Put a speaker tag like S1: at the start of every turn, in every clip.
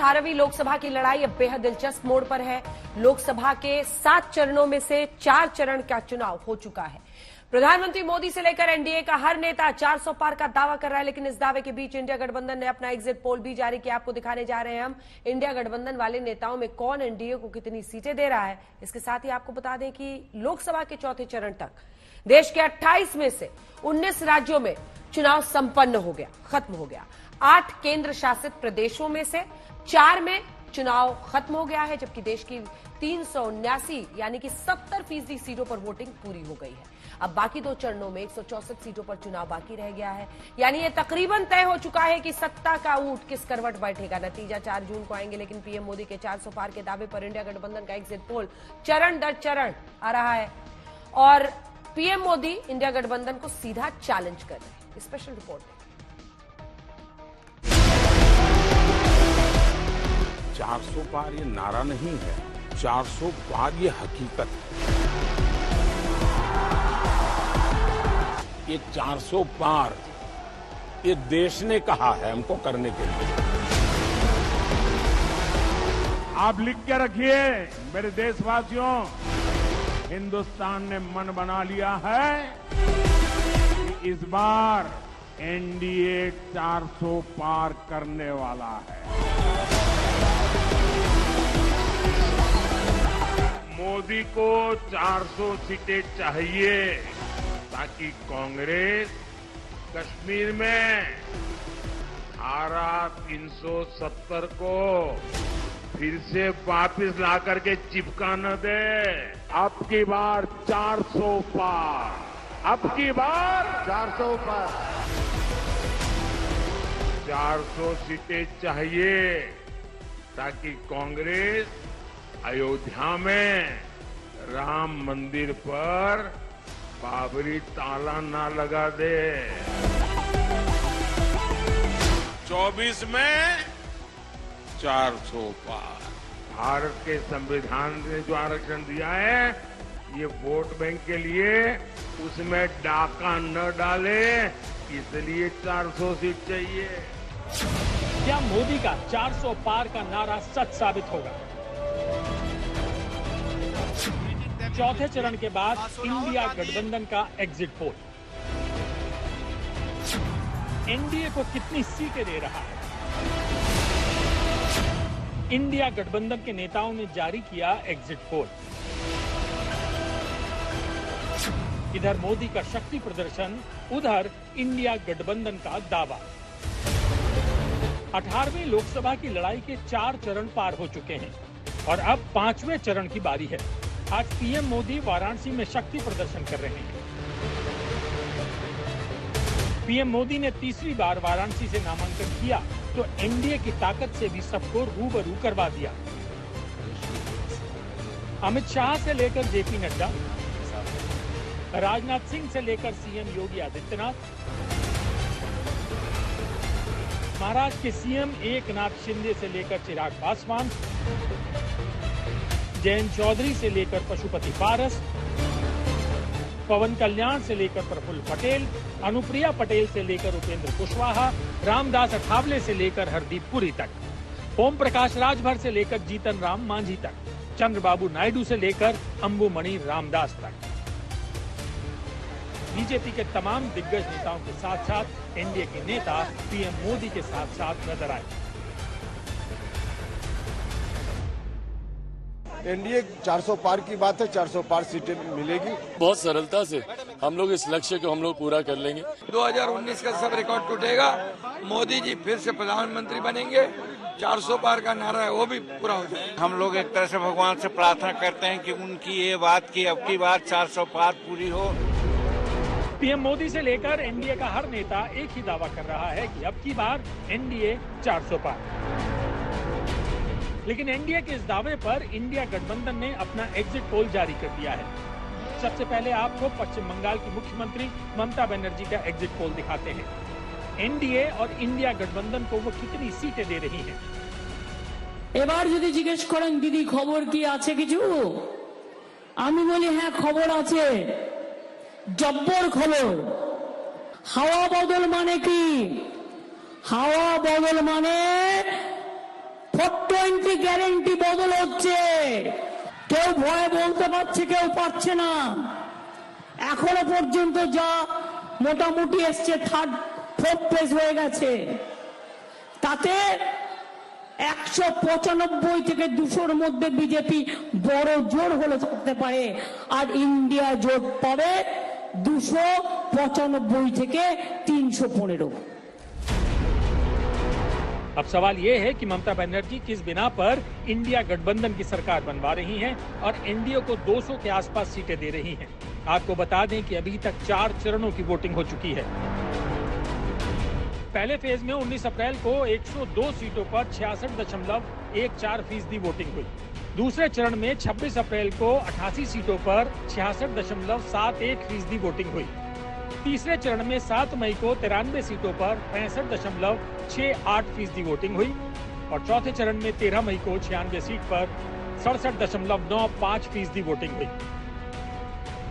S1: 18वीं लोकसभा की लड़ाई अब बेहद दिलचस्प मोड़ पर है। लोकसभा के 7 चरणों में से 4 चरण का चुनाव हो चुका है। प्रधानमंत्री मोदी से लेकर एनडीए का हर नेता 400 पार का दावा कर रहा है, लेकिन इस दावे के बीच इंडिया गठबंधन ने अपना एग्जिट पोल भी जारी किया। आपको दिखाने जा रहे हैं हम इंडिया गठबंधन वाले नेताओं में कौन एनडीए को कितनी सीटें दे रहा है। इसके साथ ही आपको बता दें कि लोकसभा के चौथे चरण तक देश के 28 में से 19 राज्यों में चुनाव संपन्न हो गया, खत्म हो गया। 8 केंद्र शासित प्रदेशों में से 4 में चुनाव खत्म हो गया है, जबकि देश की 379 यानी कि 70% सीटों पर वोटिंग पूरी हो गई है। अब बाकी 2 चरणों में 164 सीटों पर चुनाव बाकी रह गया है, यानी ये तकरीबन तय हो चुका है कि सत्ता का ऊंट किस करवट बैठेगा। नतीजा 4 जून को आएंगे, लेकिन पीएम मोदी के 400 पार के दावे पर इंडिया गठबंधन का एग्जिट पोल चरण दर चरण आ रहा है और पीएम मोदी इंडिया गठबंधन को सीधा चैलेंज कर रहे हैं। स्पेशल रिपोर्ट
S2: 400 पार ये नारा नहीं है, 400 पार ये हकीकत है। ये 400 पार ये देश ने कहा है हमको करने के लिए।
S3: आप लिख के रखिए मेरे देशवासियों, हिंदुस्तान ने मन बना लिया है कि इस बार एनडीए 400 पार करने वाला है। मोदी को 400 सीटें चाहिए ताकि कांग्रेस कश्मीर में धारा 370 को फिर से वापस ला करके चिपका न दे। अब की बार 400 पार, अब की बार 400 पार, 400 सीटें चाहिए ताकि कांग्रेस अयोध्या में राम मंदिर पर बाबरी ताला ना लगा दे।
S2: 24 में 400 पार।
S3: भारत के संविधान ने जो आरक्षण दिया है ये वोट बैंक के लिए, उसमें डाका न डाले, इसलिए 400 सीट चाहिए।
S4: क्या मोदी का 400 पार का नारा सच साबित होगा? चौथे चरण के बाद इंडिया गठबंधन का एग्जिट पोल एनडीए को कितनी सीटें दे रहा है? इंडिया गठबंधन के नेताओं ने जारी किया एग्जिट पोल। इधर मोदी का शक्ति प्रदर्शन, उधर इंडिया गठबंधन का दावा। 18वीं लोकसभा की लड़ाई के 4 चरण पार हो चुके हैं और अब 5वें चरण की बारी है। आज पीएम मोदी वाराणसी में शक्ति प्रदर्शन कर रहे हैं। पीएम मोदी ने तीसरी बार वाराणसी से नामांकन किया तो एनडीए की ताकत से भी सबको रूबरू करवा दिया। अमित शाह से लेकर जेपी नड्डा, राजनाथ सिंह से लेकर सीएम योगी आदित्यनाथ, महाराष्ट्र के सीएम एकनाथ शिंदे से लेकर चिराग पासवान, जयंत चौधरी से लेकर पशुपति पारस, पवन कल्याण से लेकर प्रफुल्ल पटेल, अनुप्रिया पटेल से लेकर उपेंद्र कुशवाहा, रामदास अठावले से लेकर हरदीप पुरी तक, ओम प्रकाश राजभर से लेकर जीतन राम मांझी तक, चंद्रबाबू नायडू से लेकर अंबुमणि रामदास तक। बीजेपी के तमाम दिग्गज नेताओं के साथ साथ एनडीए के नेता पीएम मोदी के साथ साथ नजर आए।
S5: एनडीए 400 पार की बात है, 400 पार सीटें मिलेगी।
S6: बहुत सरलता से हम लोग इस लक्ष्य को हम लोग पूरा कर लेंगे।
S7: 2019 का सब रिकॉर्ड टूटेगा, मोदी जी फिर से प्रधानमंत्री बनेंगे, 400 पार का नारा है वो भी पूरा हो जाएगा।
S8: हम लोग एक तरह से भगवान से प्रार्थना करते हैं कि उनकी ये बात की अब की बार 400 पार पूरी हो।
S4: पीएम मोदी से लेकर एनडीए का हर नेता एक ही दावा कर रहा है कि अब की बार एनडीए 400 पार। लेकिन एनडीए के इस दावे पर इंडिया गठबंधन ने अपना एग्जिट पोल जारी कर दिया है। सबसे पहले आपको पश्चिम बंगाल की मुख्यमंत्री ममता बनर्जी का एग्जिट पोल दिखाते हैं। एनडीए और इंडिया गठबंधन को वो कितनी सीटें दे रही हैं।
S9: এবার যদি জিজ্ঞেস করেন দিদি খবর কি আছে কিছু, আমি বলি হ্যাঁ খবর আছে, জব্বর খবর। হাওয়া বদল মানে কি? হাওয়া বদল মানে খালি গ্যারেন্টি বদল হচ্ছে, কেউ ভয়ে বলতে পারছে, কেউ পারছে না। এখনো পর্যন্ত যা মোটামুটি এসছে, 4th প্লেস হয়ে গেছে, তাতে 195 থেকে 200-র মধ্যে বিজেপি বড় জোর হলে থাকতে পারে, আর ইন্ডিয়া জোট পাবে 295 থেকে 315।
S4: अब सवाल ये है कि ममता बनर्जी किस बिना पर इंडिया गठबंधन की सरकार बनवा रही हैं और एनडीए को 200 के आसपास सीटें दे रही हैं। आपको बता दें कि अभी तक 4 चरणों की वोटिंग हो चुकी है। पहले फेज में 19 अप्रैल को 102 सीटों पर 66.14% वोटिंग हुई। दूसरे चरण में 26 अप्रैल को 88 सीटों पर 66.71% वोटिंग हुई। तीसरे चरण में 7 मई को 93 सीटों पर 65.68% वोटिंग हुई और चौथे चरण में 13 मई को 96 सीट पर 67.95% वोटिंग हुई।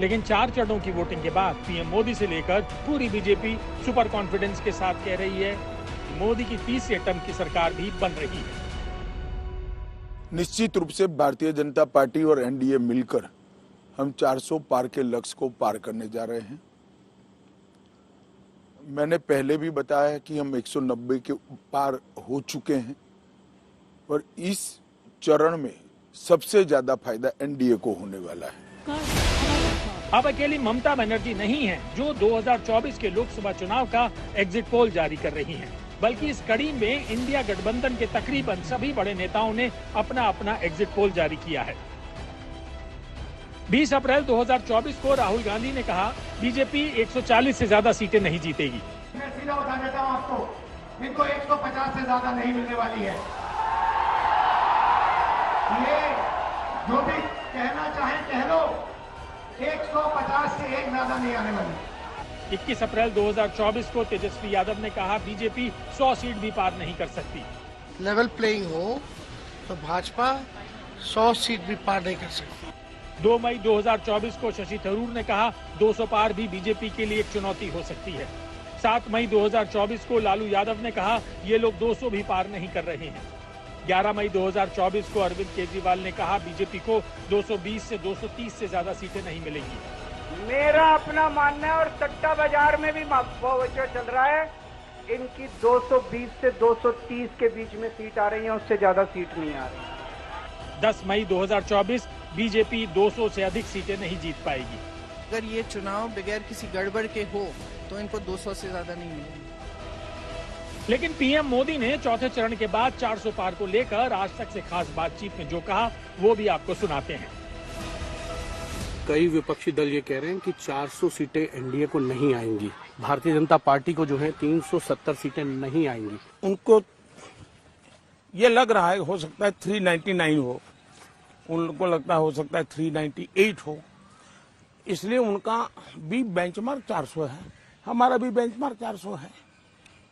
S4: लेकिन 4 चरणों की वोटिंग के बाद पीएम मोदी से लेकर पूरी बीजेपी सुपर कॉन्फिडेंस के साथ कह रही है कि मोदी की 30 टर्म की सरकार भी बन रही है।
S5: निश्चित रूप से भारतीय जनता पार्टी और एनडीए मिलकर हम 400 पार के लक्ष्य को पार करने जा रहे हैं। मैंने पहले भी बताया कि हम 190 के पार हो चुके हैं और इस चरण में सबसे ज्यादा फायदा एनडीए को होने वाला है।
S4: अब अकेली ममता बनर्जी नहीं है जो 2024 के लोकसभा चुनाव का एग्जिट पोल जारी कर रही हैं, बल्कि इस कड़ी में इंडिया गठबंधन के तकरीबन सभी बड़े नेताओं ने अपना अपना एग्जिट पोल जारी किया है। 20 अप्रैल 2024 को राहुल गांधी ने कहा बीजेपी 140 से ज्यादा सीटें नहीं जीतेगी।
S10: मैं सीधा बता देता हूं आपको, इनको 150 से ज्यादा नहीं मिलने वाली है। ये जो भी कहना चाहे कह लो, 150 से एक ज्यादा नहीं आने वाली।
S4: 21 अप्रैल 2024 को तेजस्वी यादव ने कहा बीजेपी 100 सीट भी पार नहीं कर सकती।
S10: लेवल प्लेइंग हो तो भाजपा 100 सीट भी पार नहीं कर सकती।
S4: 2 मई 2024 को शशि थरूर ने कहा 200 पार भी बीजेपी के लिए एक चुनौती हो सकती है। 7 मई 2024 को लालू यादव ने कहा ये लोग 200 भी पार नहीं कर रहे हैं। 11 मई 2024 को अरविंद केजरीवाल ने कहा बीजेपी को 220 से 230 से ज्यादा सीटें नहीं मिलेंगी।
S10: मेरा अपना मानना है और सट्टा बाजार में भी जो चल रहा है, इनकी 220 से 230 के बीच में सीट आ रही है, उससे ज्यादा सीट नहीं आ रही।
S4: 10 मई 2024 बीजेपी 200 से अधिक सीटें नहीं जीत पाएगी।
S11: अगर ये चुनाव बगैर किसी गड़बड़ के हो तो इनको 200 से ज्यादा नहीं मिलेंगे।
S4: लेकिन पीएम मोदी ने चौथे चरण के बाद 400 पार को लेकर आज तक से खास बातचीत में जो कहा वो भी आपको सुनाते हैं।
S12: कई विपक्षी दल ये कह रहे हैं कि 400 सीटें एनडीए को नहीं आएंगी। भारतीय जनता पार्टी को जो है 370 सीटें नहीं आएंगी।
S2: उनको ये लग रहा है हो सकता है 399 हो, उनको लगता है हो सकता है 398 हो, इसलिए उनका भी बेंचमार्क 400 है, हमारा भी बेंचमार्क 400 है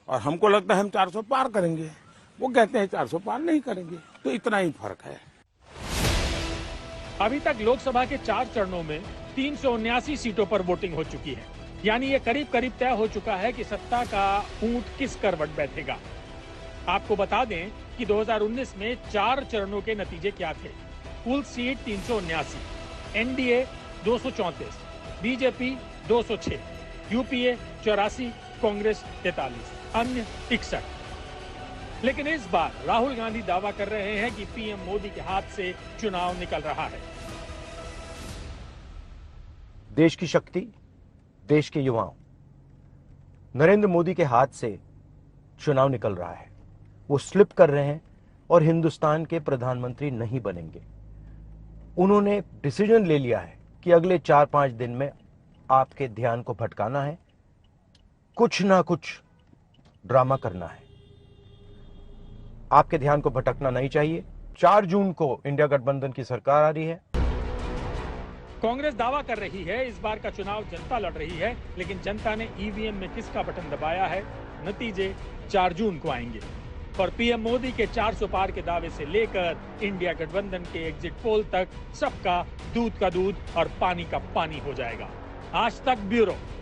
S2: और हमको लगता है हम 400 पार करेंगे, वो कहते हैं 400 पार नहीं करेंगे, तो इतना ही फर्क है।
S4: अभी तक लोकसभा के 4 चरणों में 379 सीटों पर वोटिंग हो चुकी है, यानी ये करीब करीब तय हो चुका है कि सत्ता का ऊंट किस करवट बैठेगा। आपको बता दें कि 2019 में 4 चरणों के नतीजे क्या थे। कुल seat 379, NDA 234, BJP 206, UPA 84, Congress 43, अन्य 61। लेकिन इस बार राहुल गांधी दावा कर रहे हैं कि पीएम मोदी के हाथ से चुनाव निकल रहा है।
S13: देश की शक्ति, देश के युवाओं, नरेंद्र मोदी के हाथ से चुनाव निकल रहा है। वो स्लिप कर रहे हैं और हिंदुस्तान के प्रधानमंत्री नहीं बनेंगे। उन्होंने डिसीजन ले लिया है कि अगले 4-5 दिन में आपके ध्यान को भटकाना है, कुछ ना कुछ ड्रामा करना है। आपके ध्यान को भटकना नहीं चाहिए। 4 जून को इंडिया गठबंधन की सरकार आ रही है।
S4: कांग्रेस दावा कर रही है इस बार का चुनाव जनता लड़ रही है, लेकिन जनता ने ईवीएम में किसका बटन दबाया है, नतीजे 4 जून को आएंगे। और पीएम मोदी के 400 पार के दावे से लेकर इंडिया गठबंधन के एग्जिट पोल तक सबका दूध का दूध और पानी का पानी हो जाएगा। आज तक ब्यूरो।